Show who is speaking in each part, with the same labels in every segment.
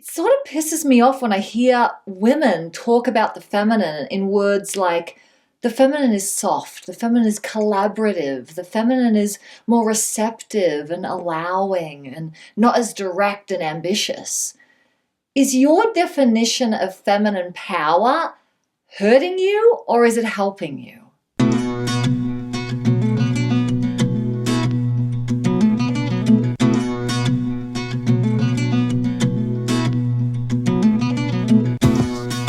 Speaker 1: sort of pisses me off when I hear women talk about the feminine in words like, the feminine is soft, the feminine is collaborative, the feminine is more receptive and allowing and not as direct and ambitious. Is your definition of feminine power hurting you or is it helping you?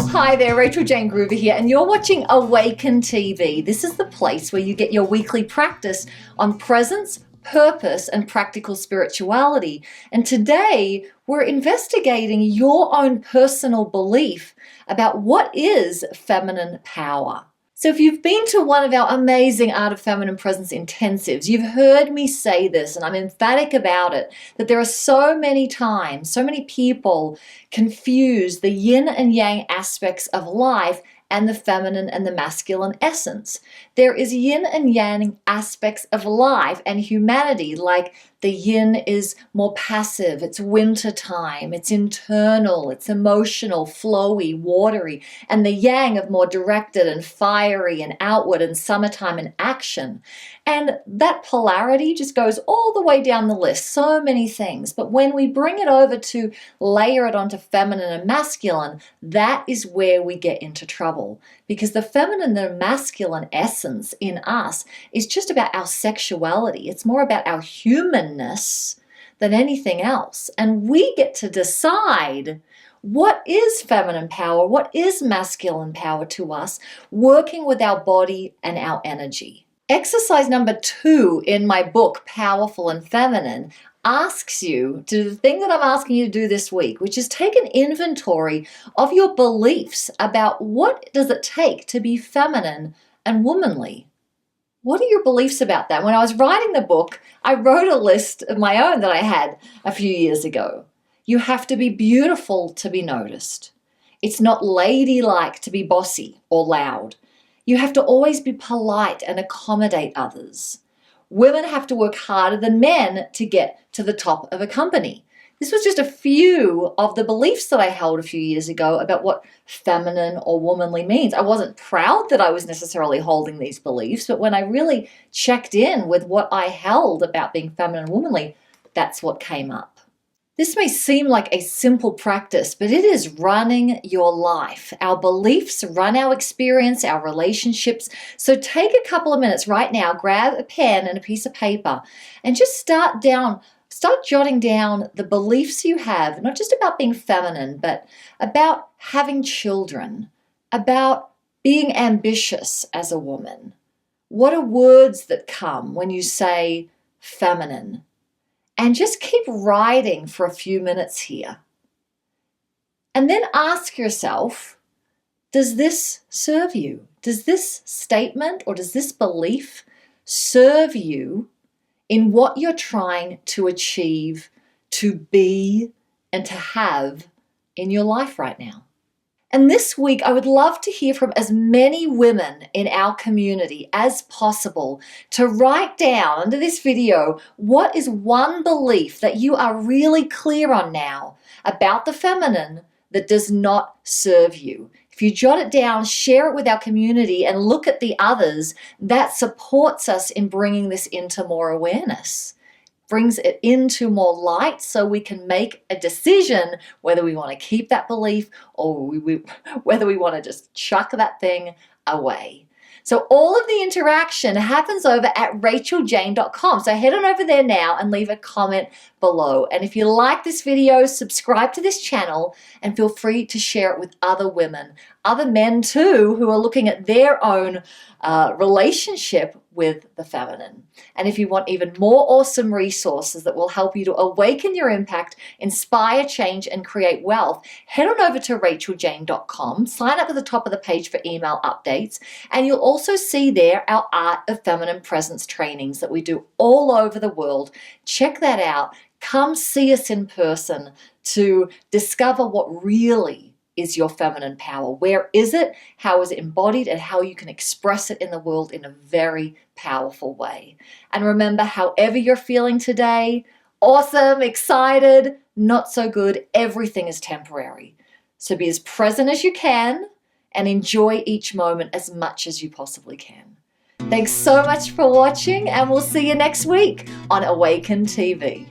Speaker 1: Hi there, Rachael-Jayne Groover here, and you're watching Awaken TV. This is the place where you get your weekly practice on presence, purpose, and practical spirituality. And today, we're investigating your own personal belief about what is feminine power. So if you've been to one of our amazing Art of Feminine Presence intensives, you've heard me say this, and I'm emphatic about it, that there are so many times, so many people confuse the yin and yang aspects of life and the feminine and the masculine essence. There is yin and yang aspects of life and humanity, like the yin is more passive, it's winter time, it's internal, it's emotional, flowy, watery, and the yang of more directed and fiery and outward and summertime and action. And that polarity just goes all the way down the list, so many things. But when we bring it over to layer it onto feminine and masculine, that is where we get into trouble. Because the feminine and masculine essence in us is just about our sexuality. It's more about our humanness than anything else. And we get to decide what is feminine power, what is masculine power to us, working with our body and our energy. Exercise number 2 in my book, Powerful and Feminine, asks you to do the thing that I'm asking you to do this week, which is take an inventory of your beliefs about what does it take to be feminine and womanly. What are your beliefs about that? When I was writing the book, I wrote a list of my own that I had a few years ago. You have to be beautiful to be noticed. It's not ladylike to be bossy or loud. You have to always be polite and accommodate others. Women have to work harder than men to get to the top of a company. This was just a few of the beliefs that I held a few years ago about what feminine or womanly means. I wasn't proud that I was necessarily holding these beliefs, but when I really checked in with what I held about being feminine and womanly, that's what came up. This may seem like a simple practice, but it is running your life. Our beliefs run our experience, our relationships. So take a couple of minutes right now, grab a pen and a piece of paper, and just start jotting down the beliefs you have, not just about being feminine, but about having children, about being ambitious as a woman. What are words that come when you say feminine? And just keep writing for a few minutes here. And then ask yourself, does this serve you? Does this statement or does this belief serve you in what you're trying to achieve, to be, and to have in your life right now? And this week, I would love to hear from as many women in our community as possible to write down under this video, what is one belief that you are really clear on now about the feminine that does not serve you? If you jot it down, share it with our community and look at the others, that supports us in bringing this into more awareness. Brings it into more light so we can make a decision whether we want to keep that belief or whether we want to just chuck that thing away. So all of the interaction happens over at Rachael-Jayne.com. So head on over there now and leave a comment below. And if you like this video, subscribe to this channel and feel free to share it with other women, other men too, who are looking at their own relationship with the feminine. And if you want even more awesome resources that will help you to awaken your impact, inspire change, and create wealth, head on over to Rachael-Jayne.com, sign up at the top of the page for email updates, and you'll also see there our Art of Feminine Presence trainings that we do all over the world. Check that out. Come see us in person to discover what really is your feminine power. Where is it? How is it embodied? And how you can express it in the world in a very powerful way. And remember, however you're feeling today, awesome, excited, not so good. Everything is temporary. So be as present as you can and enjoy each moment as much as you possibly can. Thanks so much for watching, and we'll see you next week on Awaken TV.